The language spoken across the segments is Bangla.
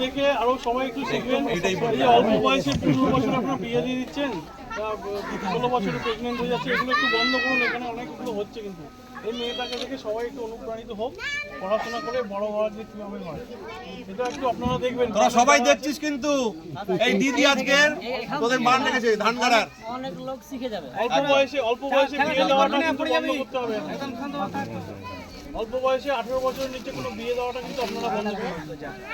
দেখে আরো সবাই একটু শিখবেন। অল্প বয়সে 15 বছর আপনারা বিয়ে দিয়ে দিচ্ছেন, 16 বছরে প্রেগনেন্ট হয়ে যাচ্ছে, এগুলো একটু বন্ধ করুন। এখানে অনেকগুলো হচ্ছে, কিন্তু এই মেয়েটাকে দেখে সবাই একটু অনুপ্রাণিত হোক, পড়াশোনা করে বড় হওয়ার যে কিভাবে হয় এটা একটু আপনারা দেখবেন। তোরা সবাই দেখছিস, কিন্তু এই দিদি আজকে তোদের মান রেখেছে ধান গাড়ার, অনেক লোক শিখে যাবে। অল্প বয়সে বিয়ে দেওয়াটা কিন্তু বন্ধ করতে হবে। অল্প বয়সে 18 বছরের নিচে কোনো বিয়ে দেওয়াটা কিন্তু আপনারা বন্ধ করুন।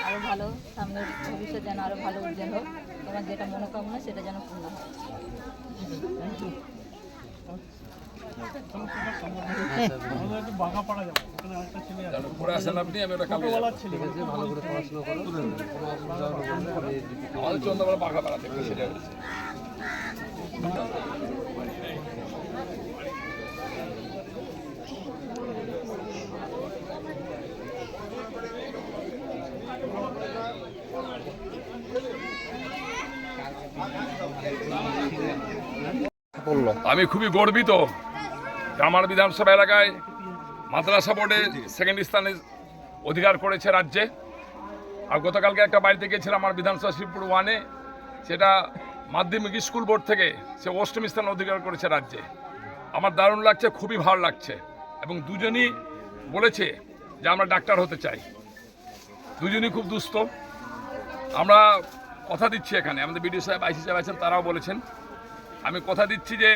আরো ভালো সামনের ভবিষ্যৎ যেন আরো ভালো উজ্জ্বল হোক, তোমার যেটা মনোকামনা সেটা যেন পূর্ণ হয়। বাঘাপাড়া যাবো, ওখানে আরেকটা ছেলে আছে, ঘুরে আসেন আপনি। আমি ওটা কালকে বলার ছেলে ভালো করে পড়াশোনা করো, আমাদের চন্দ্রপাড়া বাঘাপাড়া থেকে সেটা হয়েছে। আমি খুবই গর্বিত যে আমার বিধানসভা এলাকায় মাদ্রাসা বোর্ডে সেকেন্ড স্থানে অধিকার করেছে রাজ্যে। আর গতকালকে একটা বাড়িতে গিয়েছিলাম আমার বিধানসভা শিবপুর 1-এ, সেটা মাধ্যমিক স্কুল বোর্ড থেকে সে অষ্টম স্থান অধিকার করেছে রাজ্যে। আমার দারুণ লাগছে, খুবই ভালো লাগছে। এবং দুজনই বলেছে যে আমরা ডাক্তার হতে চাই, দুজনই খুব দুস্থ। আমরা কথা দিচ্ছি, এখানে আমাদের বিডিও সাহেব, আইসি সাহেব আছেন, তারাও বলেছেন, আমি কথা দিচ্ছি যে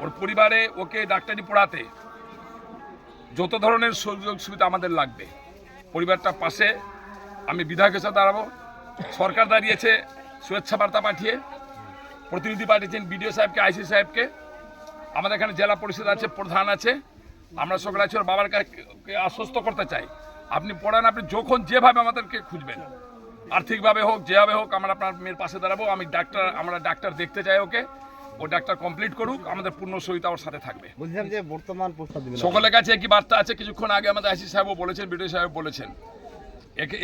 ওর পরিবারে ওকে ডাক্তারি পড়াতে যত ধরনের সুযোগ সুবিধা আমাদের লাগবে, পরিবারটা পাশে আমি বিধায়ক হিসেবে দাঁড়াবো। সরকার দাঁড়িয়েছে শুভেচ্ছা বার্তা পাঠিয়ে, প্রতিনিধি পাঠিয়েছেন বিডিও সাহেবকে, আইসি সাহেবকে। আমাদের এখানে জেলা পরিষদ আছে, প্রধান আছে, আমরা সকলে আছি। ওর বাবার কাছে আশ্বস্ত করতে চাই, আপনি পড়ান, আপনি যখন যেভাবে আমাদেরকে খুঁজবেন, আর্থিকভাবে হোক, যেভাবে হোক, আমরা আপনার মেয়ের পাশে দাঁড়াবো। আমরা ডাক্তার দেখতে চাই ওকে, ও ডাক্তার কমপ্লিট করুক, আমাদের পূর্ণ সহিতা ওর সাথে থাকবে। বলছিলাম যে বর্তমান সকলের কাছে একই বার্তা আছে। কিছুক্ষণ আগে আমাদের আইসি সাহেবও বলেছেন, বিডিও সাহেব বলেছেন,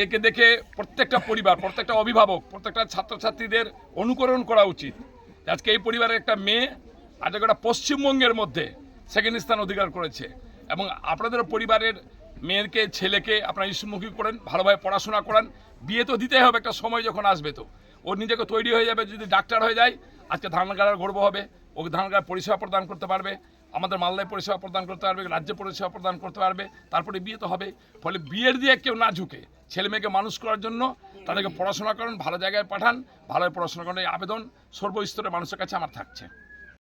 একে দেখে প্রত্যেকটা পরিবার, প্রত্যেকটা অভিভাবক, প্রত্যেকটা ছাত্রছাত্রীদের অনুকরণ করা উচিত। আজকে এই পরিবারের একটা মেয়ে আজকে গোটা পশ্চিমবঙ্গের মধ্যে সেকেন্ড স্থান অধিকার করেছে। এবং আপনাদের পরিবারের মেয়েকে, ছেলেকে আপনারা স্কুলমুখী করেন, ভালোভাবে পড়াশোনা করান। বিয়ে তো দিতেই হবে, একটা সময় যখন আসবে তো ও নিজেকে তৈরি হয়ে যাবে। যদি ডাক্তার হয়ে যায়, আজকে ধানগাড়ার গর্ব হবে, ওকে ধানগাড়ার পরিষেবা প্রদান করতে পারবে, আমাদের মালদায় পরিষেবা প্রদান করতে পারবে, রাজ্যে পরিষেবা প্রদান করতে পারবে, তারপরে বিয়ে তো হবে। ফলে বিয়ের দিয়ে কেউ না ঝুঁকে ছেলে মেয়েকে মানুষ করার জন্য তাদেরকে পড়াশোনা করেন, ভালো জায়গায় পাঠান, ভালোভাবে পড়াশোনা করার এই আবেদন সর্বস্তরের মানুষের কাছে আমার থাকছে।